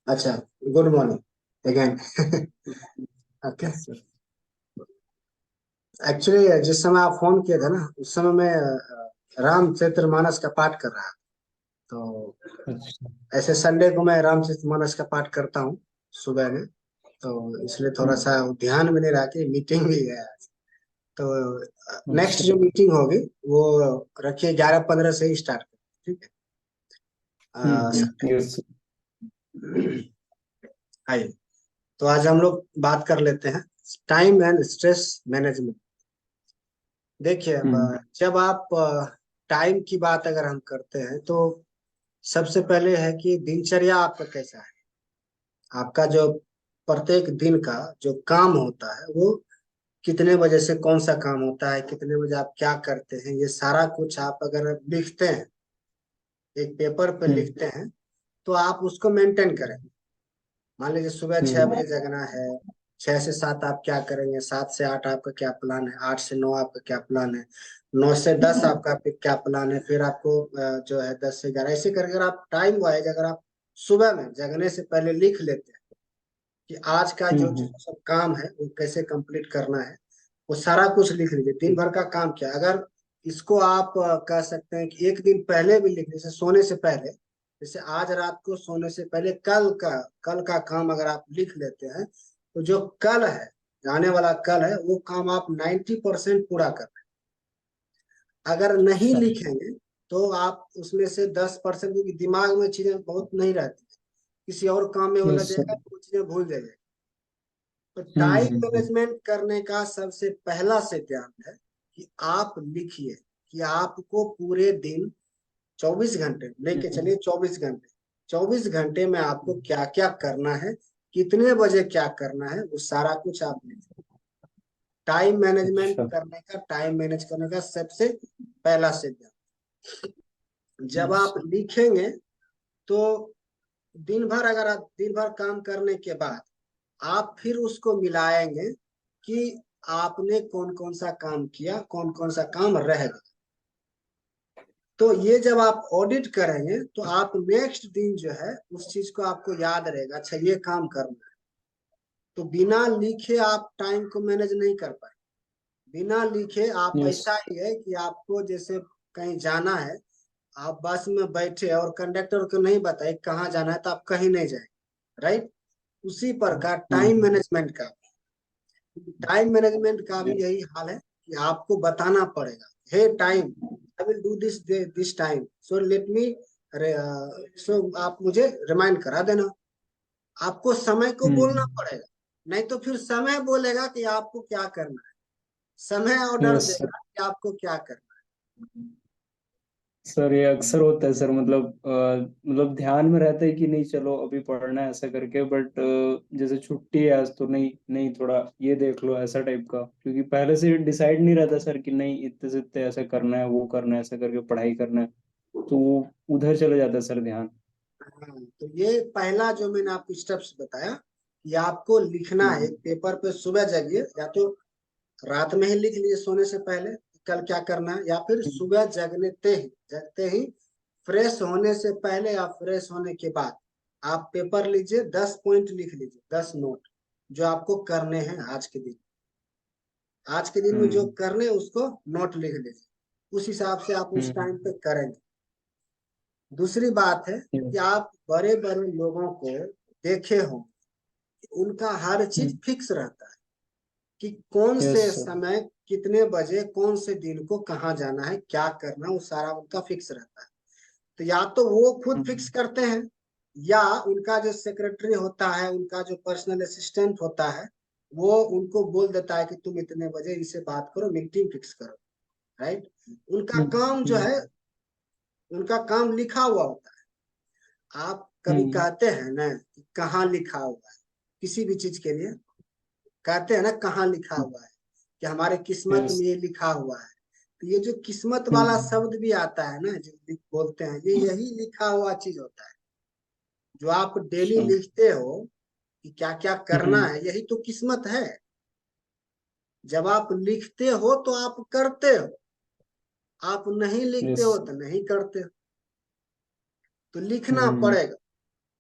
अच्छा, good morning again. Okay. Actually जिस समय आप फोन किए थे ना, उस समय मैं रामचरितमानस का पाठ कर रहा था। तो अच्छा। ऐसे संडे को मैं रामचरितमानस का पाठ करता हूँ सुबह में। तो इसलिए थोड़ा सा ध्यान में नहीं रहा कि मीटिंग भी है आज। तो नेक्स्ट अच्छा। जो मीटिंग होगी वो रखिए 11:15 से ही स्टार्ट करें, ठीक है। यस। आइए, तो आज हम लोग बात कर लेते हैं टाइम एंड स्ट्रेस मैनेजमेंट। देखिए, हम्म। जब आप टाइम की बात अगर हम करते हैं तो सबसे पहले है कि दिनचर्या आपका कैसा है। आपका जो प्रत्येक दिन का जो काम होता है वो कितने बजे से कौन सा काम होता है, कितने बजे आप क्या करते हैं, ये सारा कुछ आप अगर लिखते हैं, एक पेपर पे हम्म। लिखते हैं, तो आप उसको मेंटेन करें। मान लीजिए सुबह 6 बजे जगना है, 6 से 7 आप क्या करेंगे, 7 से 8 आपका क्या प्लान है, 8 से 9 आपका क्या प्लान है, 9 से 10 आपका क्या प्लान है, फिर आपको जो है 10 से 11, ऐसे करके अगर आप टाइम वाइज अगर आप सुबह में जगने से पहले लिख लेते हैं कि आज का जो जो हम्म। सब काम है वो कैसे कंप्लीट करना है, वो सारा कुछ लिख लीजिए। दिन भर का काम क्या, अगर इसको आप कह सकते हैं कि एक दिन पहले भी लिख, जैसे सोने से पहले, जैसे आज रात को सोने से पहले कल का काम अगर आप लिख लेते हैं, तो जो कल है, आने वाला कल है, वो काम आप 90% पूरा कर रहे हैं। अगर नहीं अच्छा। लिखेंगे तो आप उसमें से 10%, क्योंकि दिमाग में चीजें बहुत नहीं रहती, किसी और काम में उलझ यस जाएगा सर। तो वो चीजें भूल जाएगा। तो टाइम हम्म। मैनेजमेंट करने का सबसे पहला सिद्धांत है कि आप लिखिए कि आपको पूरे दिन 24 घंटे लेके हम्म। चलिए, 24 घंटे, 24 घंटे में आपको क्या क्या करना है, कितने बजे क्या करना है, वो सारा कुछ आप लिखिए। अच्छा। टाइम मैनेज करने का सबसे पहला सिद्धांत, जब यस। आप लिखेंगे तो अगर आप दिन भर काम करने के बाद आप फिर उसको मिलाएंगे कि आपने कौन कौन सा काम किया, कौन कौन सा काम रह गया। तो ये जब आप ऑडिट करेंगे तो आप नेक्स्ट दिन जो है उस चीज को आपको याद रहेगा, अच्छा ये काम करना है। तो बिना लिखे आप टाइम को मैनेज नहीं कर पाए। बिना लिखे आप, यस। ऐसा ही है कि आपको जैसे कहीं जाना है, आप बस में बैठे और कंडक्टर को नहीं बताए कहाँ जाना है, तो आप कहीं नहीं जाए, राइट। उसी प्रकार टाइम हम्म। मैनेजमेंट का, भी यही हाल है कि आपको बताना पड़ेगा, hey time, I will do this this time, so let me, so आप मुझे रिमाइंड करा देना। आपको समय को बोलना हम्म। पड़ेगा, नहीं तो फिर समय बोलेगा कि आपको क्या करना है, समय ऑर्डर यस सर। देगा कि आपको क्या करना सर ये अक्सर होता है सर, मतलब ध्यान में रहता है कि नहीं चलो अभी पढ़ना है ऐसा करके, बट जैसे छुट्टी है आज तो नहीं नहीं थोड़ा ये देख लो ऐसा टाइप का, क्योंकि पहले से डिसाइड नहीं रहता सर कि नहीं इतने से इतने ऐसा करना है वो करना है ऐसा करके पढ़ाई करना है, तो वो उधर चले जाता है सर ध्यान। है। हाँ, तो ये पहला जो मैंने आपको स्टेप्स बताया कि आपको लिखना है एक हम्म। पेपर पे, सुबह जगिए, या तो रात में ही लिख लीजिए सोने से पहले कल क्या करना है, या फिर सुबह जगते ही फ्रेश होने से पहले या फ्रेश होने के बाद आप पेपर लीजिए, 10 पॉइंट लिख लीजिए, 10 नोट जो आपको करने हैं आज के दिन। आज के दिन में जो हम्म। करने हैं, उसको नोट लिख लीजिए, उस हिसाब से आप उस हम्म। टाइम पे करेंगे। दूसरी बात है कि हम्म। आप बड़े बड़े लोगों को देखे हो, उनका हर चीज फिक्स रहता है कि कौन यस से सर। समय, कितने बजे, कौन से दिन को कहाँ जाना है, क्या करना है, वो सारा उनका फिक्स रहता है। तो या तो वो खुद फिक्स हम्म। करते हैं, या उनका जो सेक्रेटरी होता है, उनका जो पर्सनल असिस्टेंट होता है, वो उनको बोल देता है कि तुम इतने बजे इनसे बात करो, मीटिंग फिक्स करो, राइट। उनका काम जो हम्म। है, उनका काम लिखा हुआ होता है। आप कभी हम्म। कहते हैं ना कि कहाँ लिखा हुआ है, किसी भी चीज के लिए कहते हैं ना कहाँ लिखा हुआ है, कि हमारे किस्मत यस। में ये लिखा हुआ है। तो ये जो किस्मत वाला हम्म। शब्द भी आता है ना, जो बोलते हैं, ये यही लिखा हुआ चीज होता है। जो आप डेली अच्छा। लिखते हो कि क्या क्या करना हम्म। है, यही तो किस्मत है। जब आप लिखते हो तो आप करते हो, आप नहीं लिखते यस। हो तो नहीं करते हो। तो लिखना हम्म। पड़ेगा।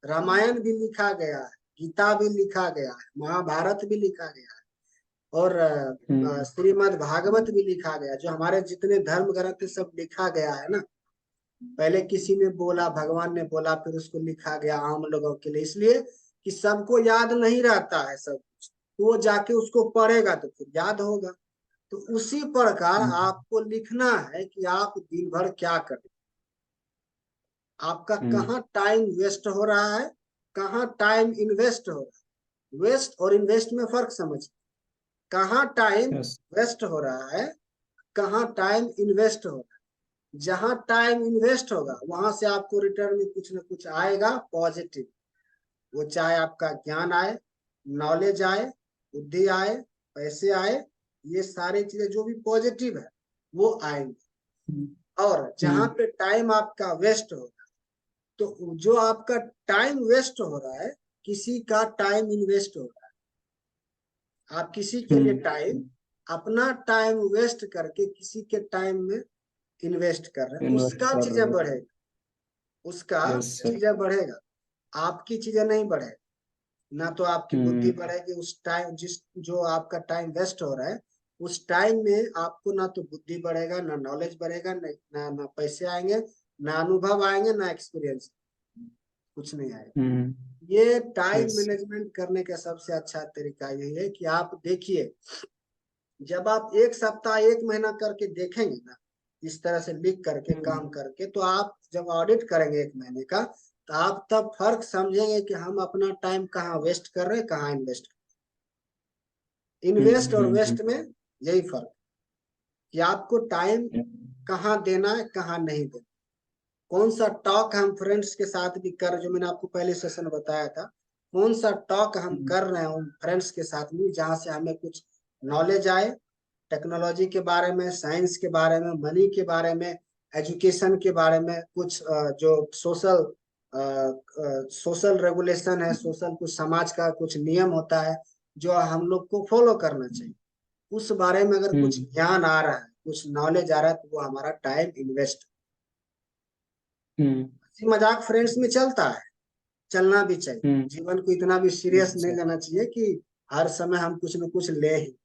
रामायण भी लिखा गया है, गीता भी लिखा गया है, महाभारत भी लिखा गया है, और श्रीमद् भागवत भी लिखा गया, जो हमारे जितने धर्म ग्रंथ है सब लिखा गया है ना। पहले किसी ने बोला, भगवान ने बोला, फिर उसको लिखा गया आम लोगों के लिए, इसलिए कि सबको याद नहीं रहता है सब कुछ, तो वो जाके उसको पढ़ेगा तो फिर याद होगा। तो उसी प्रकार आपको लिखना है कि आप दिन भर क्या करें, आपका कहाँ टाइम वेस्ट हो रहा है, कहाँ टाइम इन्वेस्ट हो रहा है। वेस्ट और इन्वेस्ट में फर्क समझ, कहाँ टाइम यस वेस्ट हो रहा है, कहाँ टाइम इन्वेस्ट हो रहा है। जहां टाइम इन्वेस्ट होगा वहां से आपको रिटर्न में कुछ ना कुछ आएगा पॉजिटिव, वो चाहे आपका ज्ञान आए, नॉलेज आए, बुद्धि आए, पैसे आए, ये सारी चीजें जो भी पॉजिटिव है वो आएंगे। और जहां पे टाइम आपका वेस्ट होगा, तो जो आपका टाइम वेस्ट हो रहा है, किसी का टाइम इन्वेस्ट हो रहा है। आप किसी के लिए टाइम, अपना टाइम वेस्ट करके किसी के टाइम में इन्वेस्ट कर रहे हैं, इन्वेस्ट उसका कर रहे चीजें हो। बढ़ेगा, उसका यस सर। चीजें बढ़ेगा, आपकी चीजें नहीं बढ़ेगी। ना तो आपकी बुद्धि बढ़ेगी उस टाइम, जिस जो आपका टाइम वेस्ट हो रहा है उस टाइम में आपको ना तो बुद्धि बढ़ेगा, ना नॉलेज बढ़ेगा, ना पैसे आएंगे, ना अनुभव आएंगे, ना एक्सपीरियंस, कुछ नहीं आएगा। ये टाइम यस। मैनेजमेंट करने का सबसे अच्छा तरीका यही है कि आप देखिए, जब आप एक सप्ताह एक महीना करके देखेंगे ना, इस तरह से लिख करके काम करके, तो आप जब ऑडिट करेंगे एक महीने का, तो आप तब फर्क समझेंगे कि हम अपना टाइम कहाँ वेस्ट कर रहे हैं, कहाँ इन्वेस्ट कर रहे हैं। इन्वेस्ट और वेस्ट में यही फर्क, कि आपको टाइम कहाँ देना है, कहाँ नहीं देना। कौन सा टॉक हम फ्रेंड्स के साथ भी कर, जो मैंने आपको पहले सेशन बताया था, कौन सा टॉक हम कर रहे हैं उन फ्रेंड्स के साथ में जहां से हमें कुछ नॉलेज आए, टेक्नोलॉजी के बारे में, साइंस के बारे में, मनी के बारे में, एजुकेशन के बारे में, कुछ जो सोशल रेगुलेशन है, सोशल कुछ समाज का कुछ नियम होता है जो हम लोग को फॉलो करना चाहिए, उस बारे में अगर कुछ ज्ञान आ रहा है, कुछ नॉलेज आ रहा है, तो वो हमारा टाइम इन्वेस्ट। हंसी मजाक फ्रेंड्स में चलता है, चलना भी चाहिए, जीवन को इतना भी सीरियस नहीं लेना चाहिए कि हर समय हम कुछ न कुछ ले ही।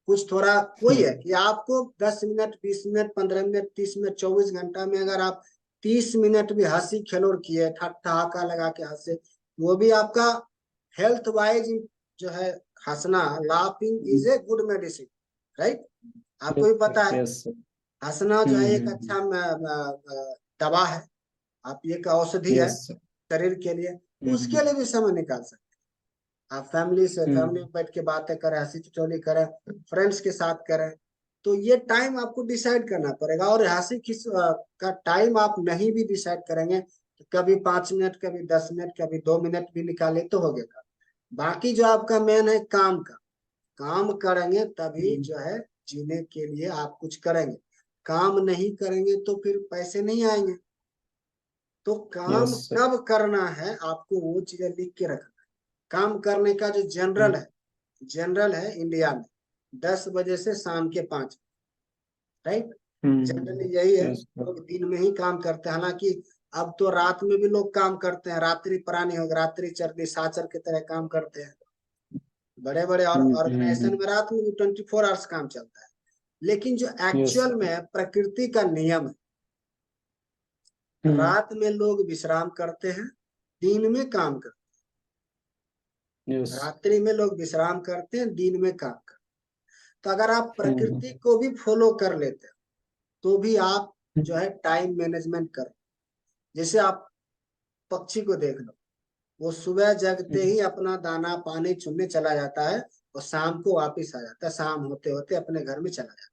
कुछ थोड़ा कोई है कि आपको 10 मिनट, 20 मिनट, 15 मिनट, 30 मिनट, 24 घंटा में अगर आप 30 मिनट भी हंसी खेलोर किए, ठहाका लगा के हंसे, वो भी आपका हेल्थ वाइज जो है, हंसना, laughing is a good medicine, right. आपको भी पता है, यस सर। हंसना जो है एक अच्छा दवा है, आप एक औषधि है यस सर। शरीर के लिए, तो उसके लिए भी समय निकाल सकते हैं। आप फैमिली में बैठ के बातें करें, हंसी ठिठोली करें, फ्रेंड्स के साथ करें, तो ये टाइम आपको डिसाइड करना पड़ेगा। और हंसी खिस का टाइम आप नहीं भी डिसाइड करेंगे, तो कभी 5 मिनट, कभी 10 मिनट, कभी 2 मिनट भी निकाले तो हो गएगा। बाकी जो आपका मेन है काम का, काम करेंगे तभी जो है जीने के लिए आप कुछ करेंगे, काम नहीं करेंगे तो फिर पैसे नहीं आएंगे। तो काम यस सर। कब करना है आपको वो चीजें लिख के रखना है। काम करने का जो जनरल है इंडिया में 10 बजे से शाम के 5, राइट। जनरली यही है, यस सर। लोग दिन में ही काम करते हैं। हालांकि अब तो रात में भी लोग काम करते हैं, रात्रि प्राणी हो गए, रात्रि चरनी साचर की तरह काम करते हैं। बड़े बड़े ऑर्गेनाइजेशन में रात में भी 24 आवर्स काम चलता है। लेकिन जो यस। एक्चुअल में प्रकृति का नियम है, रात में लोग विश्राम करते हैं, दिन में काम करते यस। हैं। रात्रि में लोग विश्राम करते हैं, दिन में काम करते हैं। तो अगर आप प्रकृति को भी फॉलो कर लेते हैं, तो भी आप जो है टाइम मैनेजमेंट कर, जैसे आप पक्षी को देख लो, वो सुबह जगते ही अपना दाना पानी चुनने चला जाता है, और शाम को वापिस आ जाता है, शाम होते होते अपने घर में चला जाता है।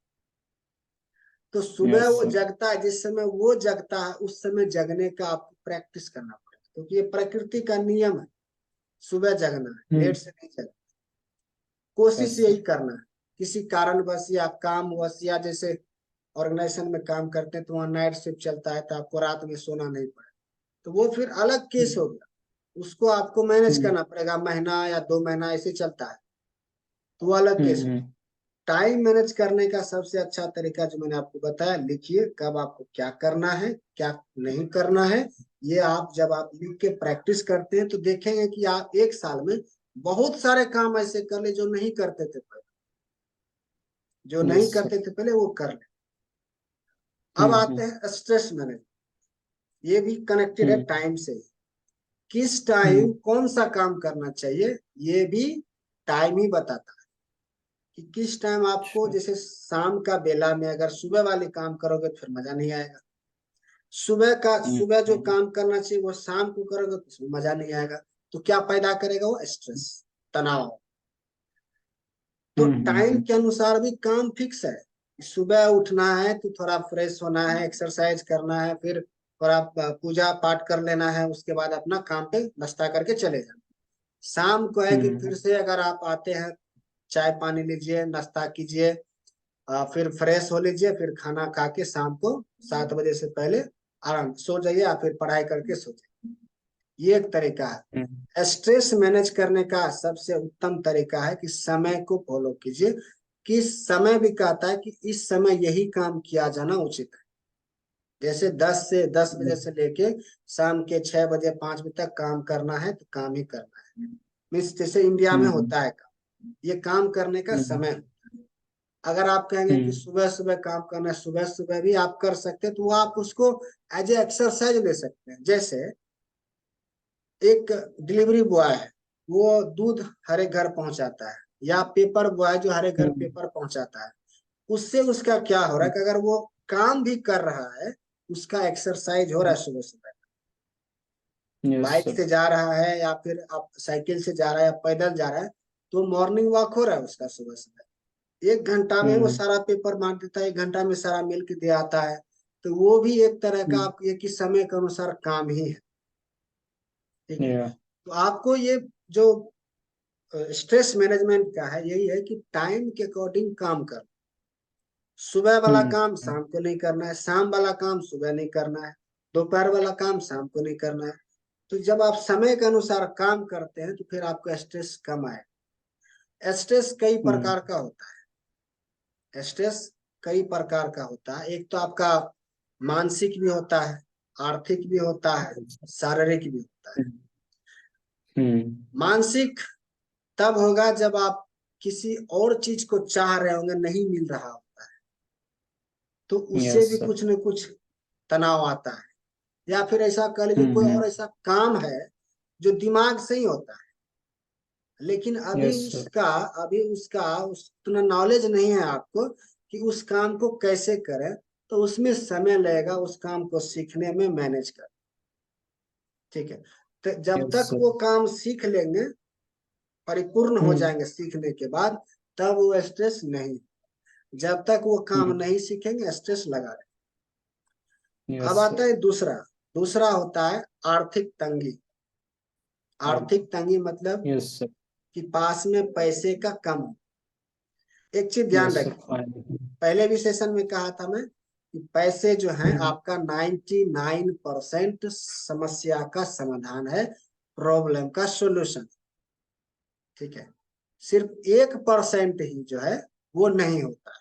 तो सुबह यस वो सर। जगता है, जिस समय वो जगता है उस समय जगने का आपको प्रैक्टिस करना पड़ेगा, क्योंकि ये प्रकृति का नियम है, सुबह जगना है, लेट से नहीं जगना। कोशिश यस सर। यही करना है, किसी कारणवश या काम वश, या जैसे ऑर्गेनाइजेशन में काम करते हैं तो वहाँ नाइट शिफ्ट चलता है, तो आपको रात में सोना नहीं पड़े, तो वो फिर अलग केस हो गया, उसको आपको मैनेज करना पड़ेगा, महीना या 2 महीना ऐसे चलता है, तो वो अलग केस हो। टाइम मैनेज करने का सबसे अच्छा तरीका जो मैंने आपको बताया, लिखिए कब आपको क्या करना है, क्या नहीं करना है। ये आप जब आप लिख के प्रैक्टिस करते हैं तो देखेंगे कि आप एक साल में बहुत सारे काम ऐसे कर ले जो नहीं करते थे पहले, जो नहीं यस सर। करते थे पहले वो कर ले। अब आते हम्म। हैं स्ट्रेस मैनेज, ये भी कनेक्टेड है हम्म। टाइम से। किस टाइम हम्म। कौन सा काम करना चाहिए, ये भी टाइम ही बताता है कि किस टाइम आपको, अच्छा। जैसे शाम का बेला में अगर सुबह वाले काम करोगे तो फिर मजा नहीं आएगा। सुबह का, सुबह जो हम्म। काम करना चाहिए वो शाम को करोगे तो उसमें मजा नहीं आएगा। तो क्या पैदा करेगा वो, स्ट्रेस, तनाव। तो टाइम हम्म। के अनुसार भी काम फिक्स है। सुबह उठना है तो थोड़ा फ्रेश होना है, एक्सरसाइज करना है, फिर थोड़ा पूजा पाठ कर लेना है, उसके बाद अपना काम पे नाश्ता करके चले जाना। शाम को है कि फिर हम्म। से अगर आप आते हैं, चाय पानी लीजिए, नाश्ता कीजिए, फिर फ्रेश हो लीजिए, फिर खाना खा के शाम को 7 बजे से पहले आराम सो जाइए या फिर पढ़ाई करके सो जाइए। ये एक तरीका हम्म। है। स्ट्रेस मैनेज करने का सबसे उत्तम तरीका है कि समय को फॉलो कीजिए, कि समय भी कहता है कि इस समय यही काम किया जाना उचित है। जैसे 10 बजे से लेके शाम के 6 बजे 5 बजे तक काम करना है तो काम ही करना है। मीन्स जैसे इंडिया में हम्म। होता है काम, ये काम करने का हम्म। समय होता है। अगर आप कहेंगे कि हम्म। सुबह सुबह काम करना है, सुबह सुबह भी आप कर सकते हैं, तो वो आप उसको एज ए एक्सरसाइज ले सकते हैं। जैसे एक डिलीवरी बॉय है, वो दूध हर एक घर पहुंचाता है, या पेपर बॉय जो हर एक घर हम्म। पेपर पहुंचाता है, उससे उसका क्या हो रहा है कि अगर वो काम भी कर रहा है, उसका एक्सरसाइज हो रहा है सुबह सुबह। Yes bike sir. से जा रहा है या फिर आप साइकिल से जा रहा है या पैदल जा रहा है, तो मॉर्निंग वॉक हो रहा है उसका सुबह सुबह। 1 घंटा में वो हम्म। सारा पेपर बांट देता है, 1 घंटा में सारा मिल्क दे आता है। तो वो भी एक तरह का हम्म। आप ये कि समय के अनुसार काम ही है। ठीक है। या। तो आपको ये जो स्ट्रेस मैनेजमेंट का है, यही है कि टाइम के अकॉर्डिंग काम कर। सुबह वाला हम्म। काम शाम को नहीं करना है, शाम वाला काम सुबह नहीं करना है, दोपहर वाला काम शाम को नहीं करना है। तो जब आप समय के अनुसार काम करते हैं तो फिर आपको स्ट्रेस कम आए। स्ट्रेस कई हम्म। प्रकार का होता है। स्ट्रेस कई प्रकार का होता है। एक तो आपका मानसिक भी होता है, आर्थिक भी होता है, शारीरिक भी होता है। हम्म। मानसिक तब होगा जब आप किसी और चीज को चाह रहे होंगे, नहीं मिल रहा होता है, तो उससे यस भी सर। कुछ न कुछ तनाव आता है। या फिर ऐसा कह लीजिए कोई और हम्म। ऐसा काम है जो दिमाग से ही होता है, लेकिन यस सर। अभी उसका उतना नॉलेज नहीं है आपको कि उस काम को कैसे करें। तो उसमें समय लगेगा उस काम को सीखने में, मैनेज कर। ठीक है। तो जब यस तक सर। वो काम सीख लेंगे, परिपूर्ण हो हम्म। जाएंगे सीखने के बाद, तब वो स्ट्रेस नहीं। जब तक वो काम हम्म। नहीं सीखेंगे स्ट्रेस लगा रहे। अब यस आता सर। है दूसरा। दूसरा होता है आर्थिक तंगी। आर्थिक तंगी मतलब यस सर। कि पास में पैसे का कम हो। एक चीज ध्यान यस सर। रखिए, फाइन। पहले भी सेशन में कहा था मैं कि पैसे जो हैं हम्म। आपका 99% समस्या का समाधान है, प्रॉब्लम का सॉल्यूशन। ठीक है। सिर्फ 1% ही जो है वो नहीं होता है।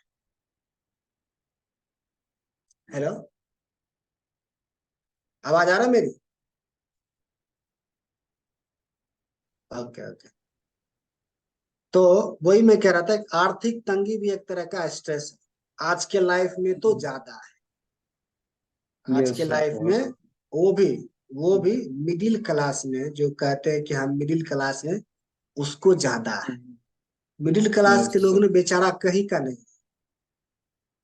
हेलो, आवाज आ रहा है मेरी? Okay okay. तो वही मैं कह रहा था कि आर्थिक तंगी भी एक तरह का स्ट्रेस है, आज के लाइफ में तो ज्यादा है। आज के यस सर लाइफ में बहुत। वो भी वो भी मिडिल क्लास में, जो कहते हैं कि हम मिडिल क्लास में, उसको ज्यादा है। मिडिल क्लास के यस लोग सर। ने बेचारा कहीं का नहीं,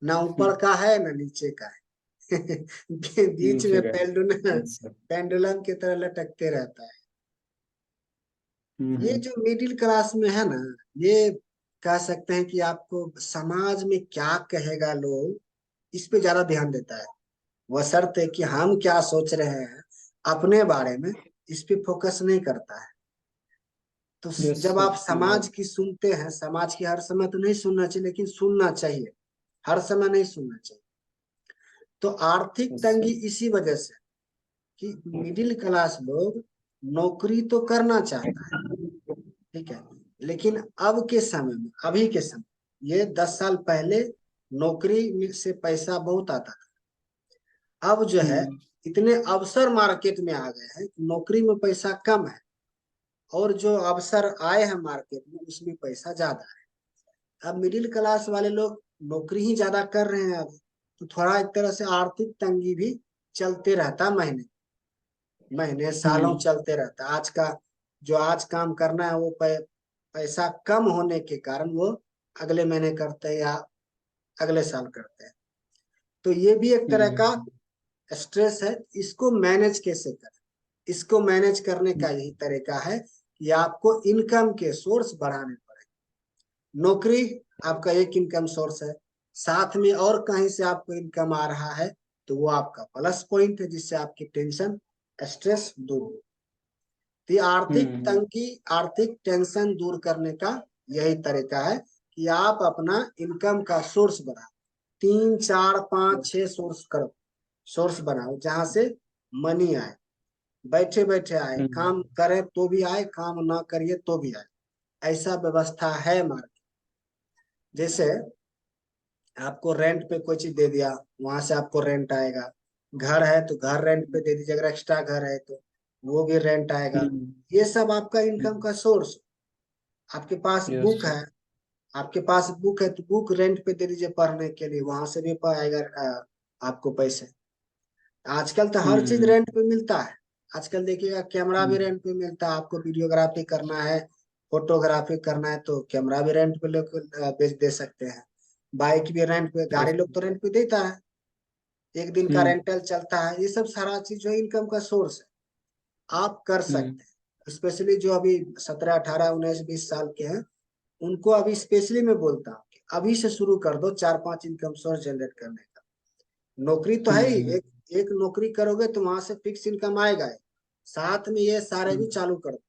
ना ऊपर का है ना नीचे का है। बीच नीचे में का। Pendulum, yes sir. पेंडुलम की तरह लटकते रहता है। ये हम्म। जो मिडिल क्लास में है ना, ये कह सकते हैं कि आपको समाज में क्या कहेगा लोग, इस पे ज्यादा ध्यान देता है। बशर्ते कि हम क्या सोच रहे हैं अपने बारे में, इस पे फोकस नहीं करता है। तो यस जब सर आप समाज बहुत। की सुनते हैं, समाज की हर समय तो नहीं सुनना चाहिए, लेकिन सुनना चाहिए, हर समय नहीं सुनना चाहिए। तो आर्थिक यस तंगी सर। इसी वजह से कि मिडिल क्लास लोग नौकरी तो करना चाहता है, ठीक है, लेकिन अब के समय में, अभी के समय ये 10 साल पहले नौकरी से पैसा बहुत आता था। अब जो है हम्म इतने अवसर मार्केट में आ गए हैं कि नौकरी में पैसा कम है, और जो अवसर आए हैं मार्केट में उसमें पैसा ज्यादा है। अब मिडिल क्लास वाले लोग नौकरी ही ज्यादा कर रहे हैं अब, तो थोड़ा एक तरह से आर्थिक तंगी भी चलते रहता, महीने महीने सालों हम्म चलते रहता। आज का जो आज काम करना है वो पैसा कम होने के कारण वो अगले महीने करते हैं या अगले साल करते हैं। तो ये भी एक तरह का हम्म स्ट्रेस है। इसको मैनेज कैसे करें? इसको मैनेज करने का यही तरीका है कि आपको इनकम के सोर्स बढ़ाने पड़े। नौकरी आपका एक इनकम सोर्स है, साथ में और कहीं से आपको इनकम आ रहा है तो वो आपका प्लस पॉइंट है, जिससे आपकी टेंशन स्ट्रेस दूर हो। तो ये आर्थिक हम्म तंगी, आर्थिक टेंशन दूर करने का यही तरीका है कि आप अपना इनकम का सोर्स बढ़ाओ। 3 4 5 6 सोर्स करो, सोर्स बनाओ जहां से मनी आए, बैठे बैठे आए, काम हम्म करे तो भी आए, काम ना करिए तो भी आए। ऐसा व्यवस्था है मार्केट। जैसे आपको रेंट पे कोई चीज दे दिया, वहां से आपको रेंट आएगा। घर है तो घर रेंट पे दे दीजिए, अगर एक्स्ट्रा घर है तो वो भी रेंट आएगा। हम्म ये सब आपका इनकम का सोर्स। आपके पास यस बुक सर। है, आपके पास बुक है तो बुक रेंट पे दे दीजिए पढ़ने के लिए, वहां से भी पाएगा आपको पैसे। आजकल तो हर चीज हम्म रेंट पे मिलता है। आजकल देखिएगा कैमरा भी हम्म रेंट पे मिलता है। आपको वीडियोग्राफी करना है, फोटोग्राफी करना है तो कैमरा भी रेंट पे लोग बेच दे सकते हैं। बाइक भी रेंट पे, गाड़ी यस। लोग तो रेंट पे देता है, एक दिन का हम्म रेंटल चलता है। ये सब सारा चीज जो इनकम का सोर्स है, आप कर हम्म सकते हैं। स्पेशली जो अभी 17 18 19 20 साल के हैं, उनको अभी स्पेशली मैं बोलता हूँ कि अभी से शुरू कर दो 4 5 इनकम सोर्स जनरेट करने का। नौकरी तो है ही, हम्म एक एक नौकरी करोगे तो वहां से फिक्स इनकम आएगा ही। साथ में ये सारे भी हम्म चालू कर दो,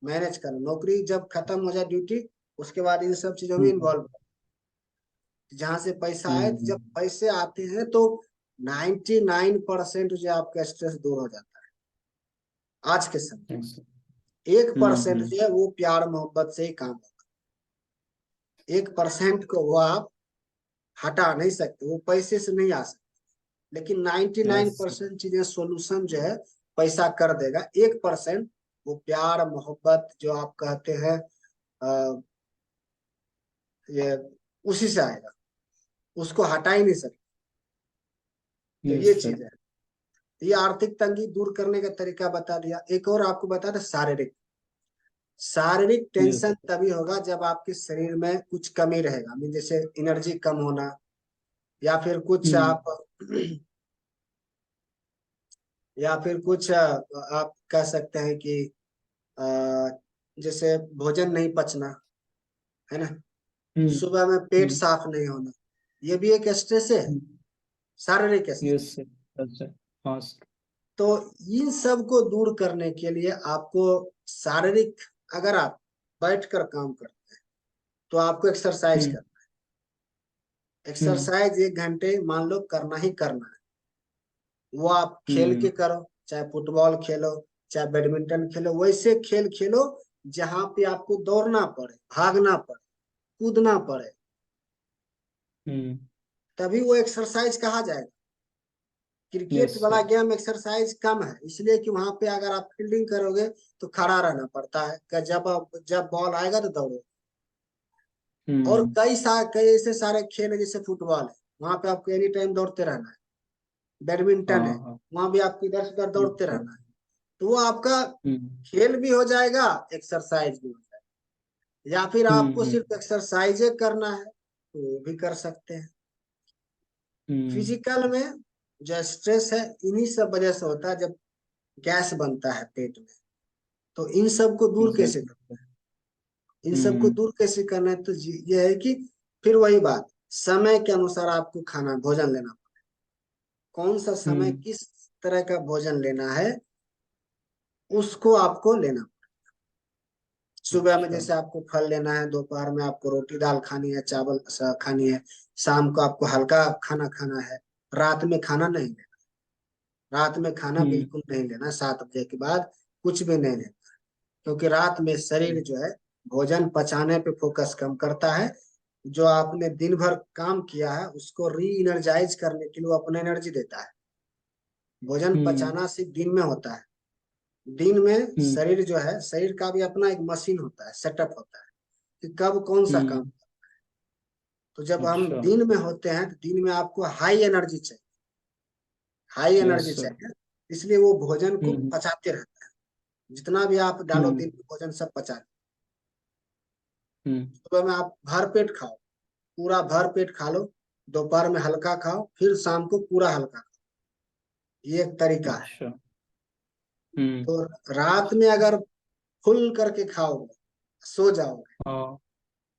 मैनेज करो। नौकरी जब खत्म हो जाए ड्यूटी, उसके बाद इन सब चीजों में हम्म इन्वॉल्व, जहां से पैसा आए। तो हम्म जब पैसे आते हैं तो 99% जो आपका स्ट्रेस दूर हो जाता है आज के समय। यस। 1% हम्म जो है वो प्यार मोहब्बत से ही काम होगा। 1% को वो आप हटा नहीं सकते, वो पैसे से नहीं आ सकते। लेकिन नाइन्टी नाइन यस। परसेंट चीजें सोल्यूशन जो है पैसा कर देगा। 1% वो प्यार मोहब्बत जो आप कहते हैं, अ, ये उसी से आएगा, उसको हटा ही नहीं सकते। तो यस ये सर। चीज है। ये आर्थिक तंगी दूर करने का तरीका बता दिया। एक और आपको बता दें, शारीरिक। शारीरिक यस। टेंशन तभी होगा जब आपके शरीर में कुछ कमी रहेगा, जैसे एनर्जी कम होना, या फिर कुछ हम्म आप या फिर कुछ आप कह सकते हैं कि अ, जैसे भोजन नहीं पचना, है ना, हम्म सुबह में पेट हम्म साफ नहीं होना, ये भी एक स्ट्रेस है, शारीरिक स्ट्रेस। Yes sir. अच्छा। हाँ सर। तो इन सब को दूर करने के लिए आपको शारीरिक, अगर आप बैठकर काम करते हैं तो आपको एक्सरसाइज हम्म करना है। हम्म एक्सरसाइज 1 घंटे मान लो करना ही करना है। वो आप खेल के हम्म करो, चाहे फुटबॉल खेलो, चाहे बैडमिंटन खेलो, वैसे खेल खेलो जहां पे आपको दौड़ना पड़े, भागना पड़े, कूदना पड़े, हम्म तभी वो एक्सरसाइज कहा जाएगा। क्रिकेट यस वाला सर। गेम एक्सरसाइज कम है, इसलिए कि वहां पे अगर आप फील्डिंग करोगे तो खड़ा रहना पड़ता है कि जब बॉल आएगा तो दौड़ो। और हम्म कई ऐसे सारे खेल है, जैसे फुटबॉल है, वहां पे आपको एनी टाइम दौड़ते रहना है। बैडमिंटन है, हाँ हाँ। वहां भी आपको इधर से उधर दौड़ते सर। रहना है। तो वो आपका हम्म खेल भी हो जाएगा, एक्सरसाइज भी हो जाएगा। या फिर आपको हम्म सिर्फ एक्सरसाइज करना है तो वो भी कर सकते हैं। हम्म फिजिकल में जो स्ट्रेस है इन्हीं सब वजह से होता है, जब गैस बनता है पेट में। तो इन सब को दूर कैसे एग्जैक्टली। करना है? इन सब को हम्म दूर कैसे करना है? तो ये है कि फिर वही बात, समय के अनुसार आपको खाना भोजन लेना। कौन सा समय हम्म किस तरह का भोजन लेना है, उसको आपको लेना। सुबह में अच्छा। जैसे आपको फल लेना है, दोपहर में आपको रोटी दाल खानी है, चावल खानी है, शाम को आपको हल्का खाना खाना है, रात में खाना नहीं लेना। रात में खाना हम्म बिल्कुल नहीं लेना, 7 बजे के बाद कुछ भी नहीं लेना। क्योंकि रात में शरीर जो है भोजन पचाने पे फोकस कम करता है, जो आपने दिन भर काम किया है उसको री इनर्जाइज करने के लिए वो अपना एनर्जी देता है। भोजन हम्म पचाना सिर्फ दिन में होता है। दिन में हम्म शरीर जो है, शरीर का भी अपना एक मशीन होता है, सेटअप होता है कि कब कौन सा काम। हम्म। तो जब हम अच्छा। दिन में होते हैं तो दिन में आपको हाई एनर्जी चाहिए, हाई यस एनर्जी सर। चाहिए। इसलिए वो भोजन को हम्म पचाते रहता है, जितना भी आप डालो हम्म दिन में भोजन सब पचा। हम्म। सुबह में आप भर पेट खाओ, पूरा भर पेट खा लो, दोपहर में हल्का खाओ, फिर शाम को पूरा हल्का खाओ। ये एक तरीका है। अच्छा। हम्म। तो रात में अगर फुल करके खाओगे, सो जाओगे, हाँ।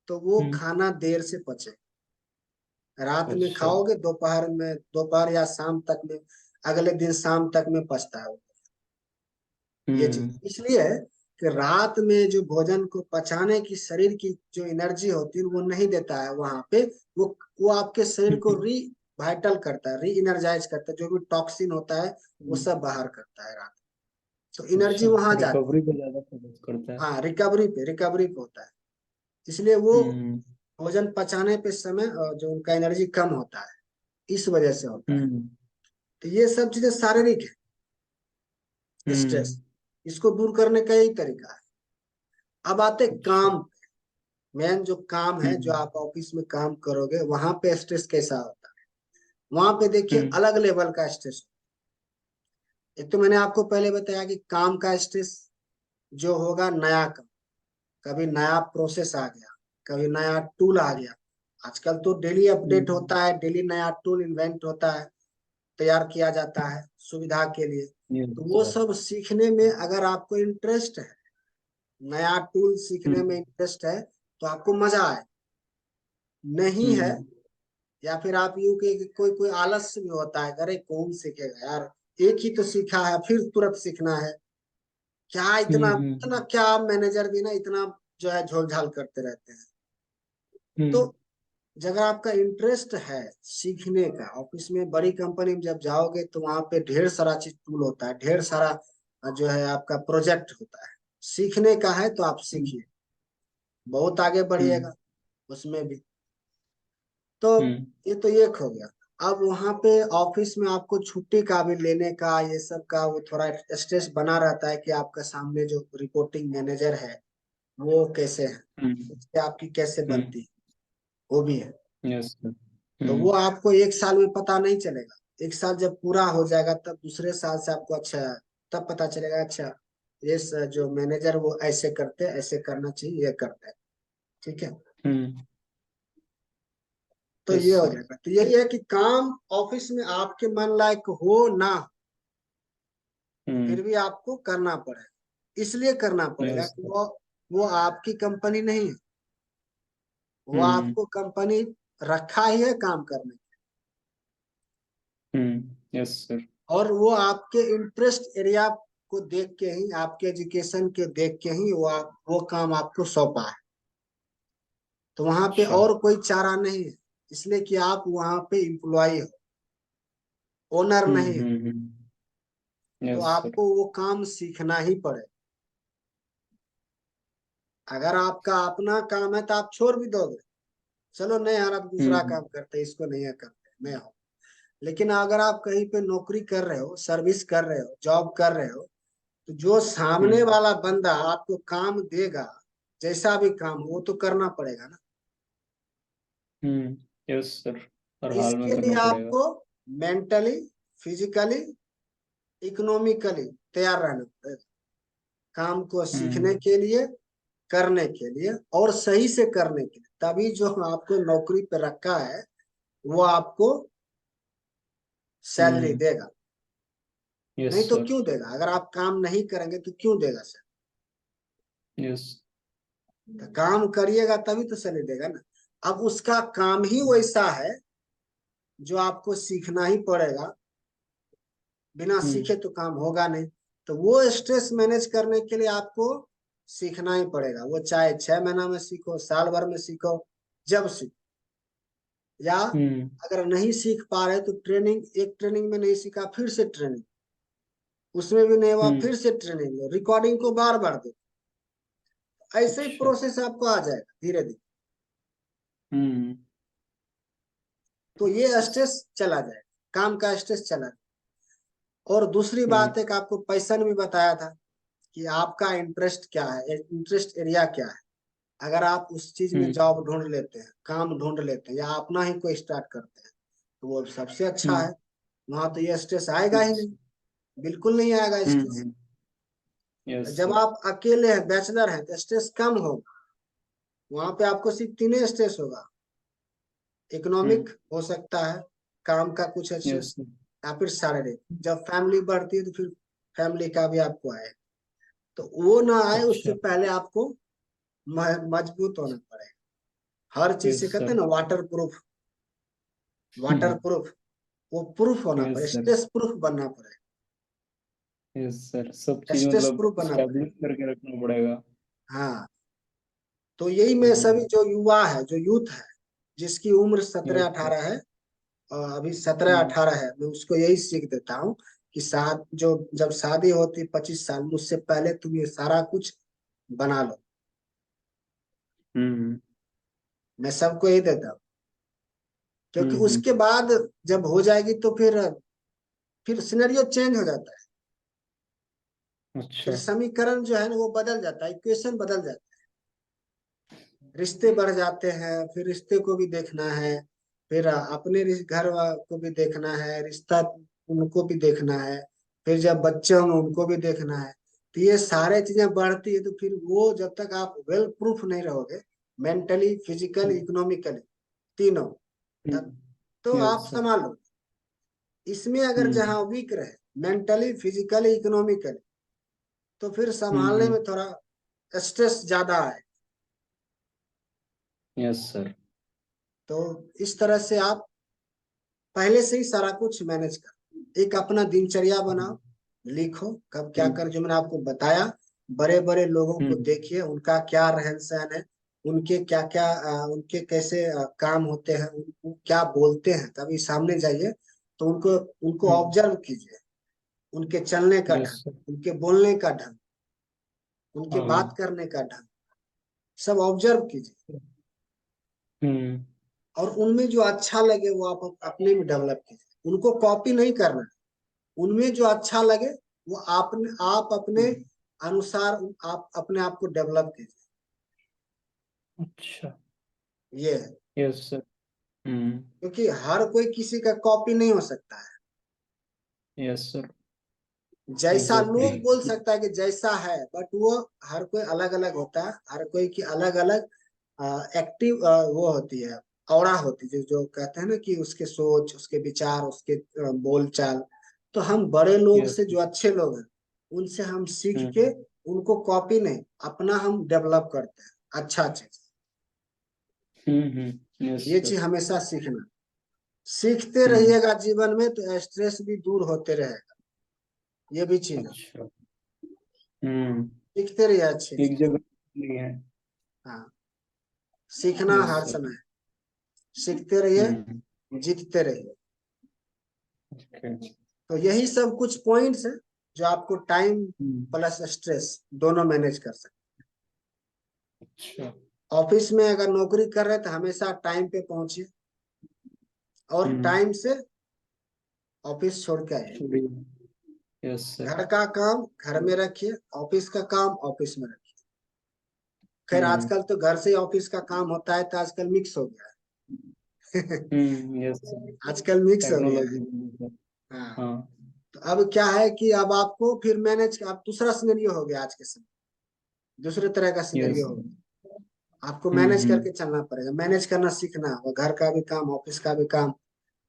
तो वो हम्म। खाना देर से पचे। रात में अच्छा। खाओगे, दोपहर में, दोपहर या शाम तक में, अगले दिन शाम तक में पचता है वो। ये चीज हम्म इसलिए है कि रात में जो भोजन को पचाने की शरीर की जो एनर्जी होती है वो नहीं देता है वहां पे। वो आपके शरीर को हम्म। री वाइटल करता है, री इनर्जाइज करता है, जो भी टॉक्सिन होता है वो हम्म। सब बाहर करता है रात। तो एनर्जी अच्छा, वहां जाती रिकवरी पे ज्यादा फोकस करता है। है। हाँ, रिकवरी पे होता है। इसलिए वो हम्म भोजन पचाने पे समय जो उनका एनर्जी कम होता है, इस वजह से होता है। हम्म तो ये सब चीजें शारीरिक है, स्ट्रेस। हम्म इसको दूर करने का यही तरीका है। अब आते अच्छा। काम। मेन जो काम है, जो हम्म आप ऑफिस में काम करोगे वहां पे स्ट्रेस कैसा होता है। वहां पे देखिए हम्म अलग लेवल का स्ट्रेस। एक तो मैंने आपको पहले बताया कि काम का स्ट्रेस जो होगा, नया काम, कभी नया प्रोसेस आ गया, कभी नया टूल आ गया। आजकल तो डेली अपडेट हम्म। होता है, डेली नया टूल इन्वेंट होता है, तैयार किया जाता है सुविधा के लिए। तो यस वो सर। सब सीखने में अगर आपको इंटरेस्ट है, नया टूल सीखने में हम्म इंटरेस्ट है, तो आपको मजा आए। नहीं है, हम्म या फिर आप यूं के कोई कोई आलस भी होता है, अरे कौन सीखेगा यार, एक ही तो सीखा है फिर तुरंत सीखना है, क्या इतना हम्म। इतना क्या। मैनेजर भी ना इतना जो है झोल करते रहते हैं। तो हम्म अगर आपका इंटरेस्ट है सीखने का, ऑफिस में बड़ी कंपनी में जब जाओगे तो वहां पे ढेर सारा चीज टूल होता है, ढेर सारा जो है आपका प्रोजेक्ट होता है। सीखने का है तो आप हम्म सीखिए, बहुत आगे हम्म बढ़िएगा उसमें भी। तो हम्म। ये तो एक हो गया। अब वहां पे ऑफिस में आपको छुट्टी का भी लेने का, ये सब का वो थोड़ा स्ट्रेस बना रहता है कि आपका सामने जो रिपोर्टिंग मैनेजर है वो कैसे है, उससे आपकी कैसे हम्म। बनती है, वो भी है। Yes sir. तो वो आपको एक साल में पता नहीं चलेगा। एक साल जब पूरा हो जाएगा तब दूसरे साल से आपको अच्छा, तब पता चलेगा अच्छा ये जो मैनेजर वो ऐसे करते हैं, ऐसे करना चाहिए, ये करते हैं। ठीक है। हम्म। तो यस ये हो सर। जाएगा। तो यही है कि काम ऑफिस में आपके मन लायक हो ना हो, हम्म। फिर भी आपको करना पड़ेगा। इसलिए करना पड़ेगा यस कि सर। वो आपकी कंपनी नहीं है, वो हम्म आपको कंपनी रखा ही है काम करने। Yes sir. और वो आपके इंटरेस्ट एरिया को देख के ही, आपके एजुकेशन के देख के ही वो काम आपको सौंपा है। तो वहां पे अच्छा। और कोई चारा नहीं है, इसलिए कि आप वहां पे एम्प्लॉय हो, ओनर नहीं हो। तो यस सर। आपको वो काम सीखना ही पड़े। अगर आपका अपना काम है तो आप छोड़ भी दोगे, चलो नहीं यार आप दूसरा हम्म काम करते, इसको नहीं करते, मैं हूँ। लेकिन अगर आप कहीं पे नौकरी कर रहे हो, सर्विस कर रहे हो, जॉब कर रहे हो, तो जो सामने हम्म वाला बंदा आपको काम देगा, जैसा भी काम हो वो तो करना पड़ेगा ना। Yes sir. हर हाल में इसके लिए करना पड़ेगा। आपको मेंटली, फिजिकली, इकोनॉमिकली तैयार रहना पड़ेगा, काम को सीखने हम्म के लिए, करने के लिए और सही से करने के लिए। तभी जो आपको नौकरी पे रखा है वो आपको सैलरी हम्म। देगा। यस नहीं तो सर। क्यों देगा, अगर आप काम नहीं करेंगे तो क्यों देगा सर। यस। तो काम करिएगा तभी तो सैलरी देगा ना। अब उसका काम ही वैसा है जो आपको सीखना ही पड़ेगा, बिना हम्म सीखे तो काम होगा नहीं। तो वो स्ट्रेस मैनेज करने के लिए आपको सीखना ही पड़ेगा, वो चाहे 6 महीना में सीखो, साल भर में सीखो, जब सीखो। या हम्म अगर नहीं सीख पा रहे तो ट्रेनिंग, एक ट्रेनिंग में नहीं सीखा फिर से ट्रेनिंग, उसमें भी नहीं हुआ हम्म। फिर से ट्रेनिंग लो, रिकॉर्डिंग को बार बार दो। ऐसे ही अच्छा। प्रोसेस आपको आ जाएगा धीरे धीरे। हम्म तो ये स्ट्रेस चला जाए, काम का स्ट्रेस चला जाए। और दूसरी हम्म बात एक आपको पैशन भी बताया था कि आपका इंटरेस्ट क्या है, इंटरेस्ट एरिया क्या है। अगर आप उस चीज में हम्म जॉब ढूंढ लेते हैं, काम ढूंढ लेते हैं, या अपना ही कोई स्टार्ट करते हैं, तो वो सबसे अच्छा हम्म है। वहां तो ये स्ट्रेस आएगा ही नहीं, बिल्कुल नहीं आएगा स्ट्रेस। हम्म। यस जब सर। आप अकेले हैं, बैचलर हैं, तो स्ट्रेस कम होगा। वहां पे आपको सिर्फ तीन स्ट्रेस होगा। हम्म। इकोनॉमिक हो सकता है, काम का कुछ यस स्ट्रेस, सर। या फिर शारीरिक। जब फैमिली बढ़ती है तो फिर फैमिली का भी आपको आए। तो वो ना आए उससे अच्छा। पहले आपको मजबूत होना पड़ेगा। हर चीज यस से कहते हैं सर। ना, वाटर प्रूफ। वाटर हम्म। प्रूफ, वो प्रूफ होना यस पड़ेगा, सर। स्ट्रेस प्रूफ बनना यस सर, सब पड़ेगा, चीज स्ट्रेस मतलब प्रूफ बनना पड़ेगा। स्टैब्लिश करके रखना पड़ेगा। हाँ, तो यही मैं सभी हम्म। जो युवा है, जो यूथ है, जिसकी उम्र सत्रह यस सर। अठारह है, और अभी सत्रह हम्म अठारह है, मैं उसको यही सीख देता हूँ कि साथ जो जब शादी होती 25 साल में, उससे पहले तुम ये सारा कुछ बना लो। हम्म मैं सबको यही देता हूँ, क्योंकि हम्म। उसके बाद जब हो जाएगी तो फिर सिनेरियो चेंज हो जाता है। फिर अच्छा। समीकरण जो है ना वो बदल जाता है, इक्वेशन बदल जाता है। रिश्ते बढ़ जाते हैं, फिर रिश्ते को भी देखना है, फिर अपने को भी देखना है, रिश्ता उनको भी देखना है, फिर जब बच्चे होंगे उनको भी देखना है। तो ये सारे चीजें बढ़ती है, तो फिर वो जब तक आप वेल प्रूफ नहीं रहोगे, मेंटली, फिजिकली, इकोनॉमिकली, तीनों, तब तो आप यस सर। संभालो। इसमें अगर हम्म जहाँ वीक रहे, मेंटली, फिजिकली, इकोनॉमिकली, तो फिर संभालने हम्म। में थोड़ा स्ट्रेस ज्यादा है। Yes sir. तो इस तरह से आप पहले से ही सारा कुछ मैनेज कर, एक अपना दिनचर्या बनाओ, लिखो कब क्या हम्म कर, जो मैंने आपको बताया। बड़े बड़े लोगों को हम्म। देखिए, उनका क्या रहन सहन है, उनके क्या क्या उनके कैसे काम होते हैं, उनको क्या बोलते हैं। कभी सामने जाइए तो उनको उनको हम्म। ऑब्जर्व कीजिए, उनके चलने का यस ढंग, सर। उनके बोलने का ढंग, उनके हाँ। बात करने का ढंग, सब ऑब्जर्व कीजिए। हम्म। और उनमें जो अच्छा लगे वो आप अपने में डेवलप कीजिए, उनको कॉपी नहीं करना। उनमें जो अच्छा लगे वो आप अपने अनुसार आप अपने आप को डेवलप कीजिए। अच्छा। ये है, यस सर। हम्म। क्योंकि हर कोई किसी का कॉपी नहीं हो सकता है। Yes sir. जैसा एग्जैक्टली। लोग बोल सकता है कि जैसा है, बट वो हर कोई अलग अलग होता है, हर कोई की अलग अलग एक्टिव वो होती है, ऑरा होती है, जो कहते हैं ना कि उसके सोच, उसके विचार, उसके बोल चाल। तो हम बड़े लोग यस। से, जो अच्छे लोग हैं, उनसे हम सीख के, हम्म उनको कॉपी नहीं, अपना हम डेवलप करते हैं अच्छा चीज। यस ये सर। चीज हमेशा सीखना, सीखते हम्म। रहिएगा जीवन में, तो स्ट्रेस भी दूर होते रहेगा। ये भी चीज है, अच्छा। हम्म। सीखते रहिए अच्छी एक चीज। जगह नहीं है। हाँ, सीखना यस हर सर। समय, सीखते रहिए, हम्म। जीतते रहिए। ओके। तो यही सब कुछ पॉइंट्स है जो आपको टाइम हम्म। प्लस स्ट्रेस दोनों मैनेज कर सकते। अच्छा। ऑफिस में अगर नौकरी कर रहे हैं तो हमेशा टाइम पे पहुंचिए, और हम्म। टाइम से ऑफिस छोड़ के आइए। Yes sir. घर का काम घर में रखिए, ऑफिस का काम ऑफिस में रखिए। खैर हम्म आजकल तो घर से ही ऑफिस का काम होता है, तो आजकल मिक्स हो गया है यस सर। आजकल मिक्स हो गया है। टेक्नोलॉजी। हाँ, हाँ। तो अब क्या है कि अब आपको फिर मैनेज, अब दूसरा सिनेरियो हो गया आज के समय, दूसरे तरह का यस। सिनेरियो हो गया। आपको मैनेज करके चलना पड़ेगा, मैनेज करना सीखना होगा, घर का भी काम, ऑफिस का भी काम,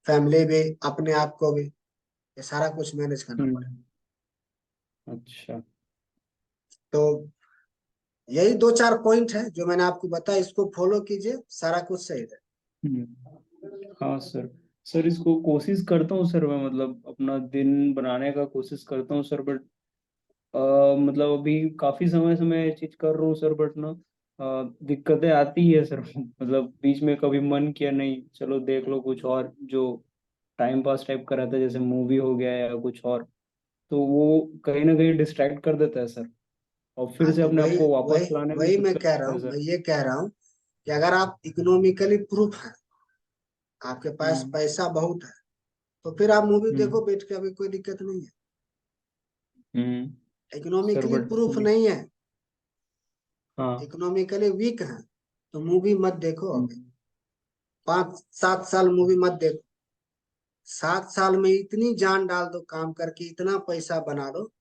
फैमिली भी, अपने आप को भी, ये सारा कुछ मैनेज करना पड़ेगा। हम्म। अच्छा। तो यही दो चार पॉइंट है जो मैंने आपको बताया, इसको फॉलो कीजिए, सारा कुछ सही है। हाँ सर। सर इसको कोशिश करता हूँ सर, मैं मतलब अपना दिन बनाने का कोशिश करता हूँ सर, बट मतलब अभी काफी समय से मैं ये चीज कर रहा हूँ सर, बट ना दिक्कतें आती है सर मतलब बीच में कभी मन किया नहीं चलो देख लो कुछ और जो टाइम पास टाइप का रहता है, जैसे मूवी हो गया या कुछ और, तो वो कहीं ना कहीं डिस्ट्रैक्ट कर देता है सर, और फिर हाँ, से तो अपने आप वही को वापस वही लाने में वही मैं दिक्कत कह रहा होता है हूँ, सर। मैं ये कह रहा हूँ कि अगर आप इकोनॉमिकली प्रूफ है, आपके पास हम्म पैसा बहुत है, तो फिर आप मूवी हम्म देखो बैठ के, अभी कोई दिक्कत नहीं है। सर इकोनॉमिकली बट प्रूफ नहीं है, हाँ। इकोनॉमिकली वीक है, तो मूवी मत देखो अभी। हम्म 5-7 साल मूवी मत देखो। 7 साल में इतनी जान डाल दो काम करके, इतना पैसा बना दो,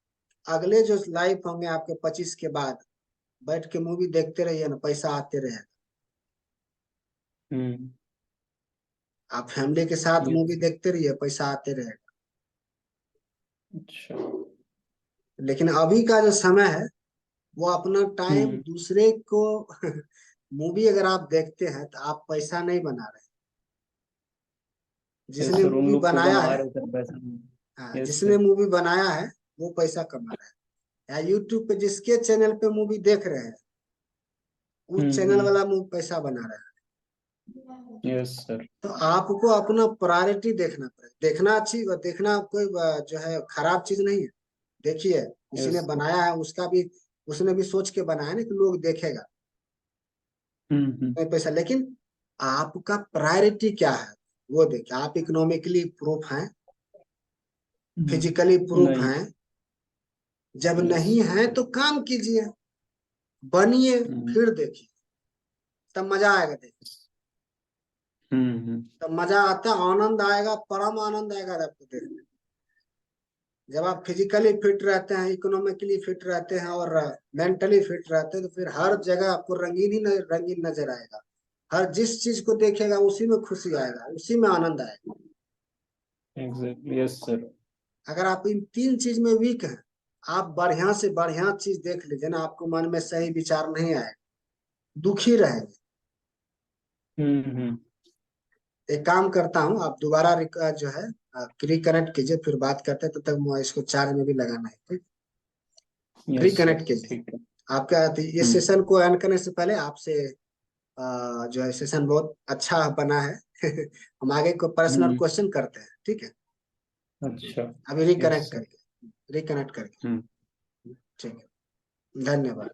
अगले जो लाइफ होंगे आपके 25 के बाद, बैठ के मूवी देखते रहिए ना, पैसा आते रहे। हम्म आप फैमिली के साथ ये मूवी देखते रहिए, पैसा आते रहे। अच्छा। लेकिन अभी का जो समय है, वो अपना टाइम हम्म दूसरे को मूवी अगर आप देखते हैं तो आप पैसा नहीं बना रहे। यस जिसने सर, उन मूवी लोग तो बनाया बना है, रहे सर पैसा। हाँ, यस जिसने सर। मूवी बनाया है वो पैसा कमा रहा है। या यूट्यूब पे जिसके चैनल पे मूवी देख रहे हैं, उस चैनल हम्म। वाला मूवी पैसा बना रहा है। Yes sir. तो आपको अपना प्रायोरिटी देखना पड़ेगा। देखना देखना कोई जो है खराब चीज नहीं है। देखिए, किसी ने यस। बनाया है, उसका भी, उसने भी सोच के बनाया ना कि लोग देखेगा, हम्म। नहीं पैसा। लेकिन आपका प्रायोरिटी क्या है, वो देखिए। आप इकोनॉमिकली प्रूफ हैं, फिजिकली प्रूफ नहीं। हैं। जब यस। नहीं है तो काम कीजिए, बनिए, हम्म फिर देखिए, तब मजा आएगा। देखिए, हम्म। तब मजा आता है, आनंद आएगा, परम आनंद आएगा आपको देखने। जब आप फिजिकली फिट रहते हैं, इकोनॉमिकली फिट रहते हैं और मेंटली फिट रहते हैं, तो फिर हर जगह आपको रंगीन ही रंगीन नजर आएगा। हर जिस चीज को देखेगा उसी में खुशी आएगा, उसी में आनंद आएगा। Exactly yes sir. अगर आप इन 3 चीज में वीक हैं, आप बढ़िया से बढ़िया चीज देख लीजिए ना, आपको मन में सही विचार नहीं आएगा, दुखी रहेंगे। हम्म। एक काम करता हूँ, आप दोबारा जो है रिकनेक्ट कीजिए, फिर बात करते हैं। तब तक मैं इसको चार्ज में भी लगाना है, ठीक। Yes sir. रिकनेक्ट कीजिए। ठीक है। आपका तो ये हम्म सेशन को एंड करने से पहले आपसे जो है, सेशन बहुत अच्छा बना है। हम आगे को पर्सनल हम्म। क्वेश्चन करते हैं, ठीक है। अच्छा। अभी यस रिकनेक्ट सर। करके, रिकनेक्ट करके, हम्म। ठीक है। धन्यवाद।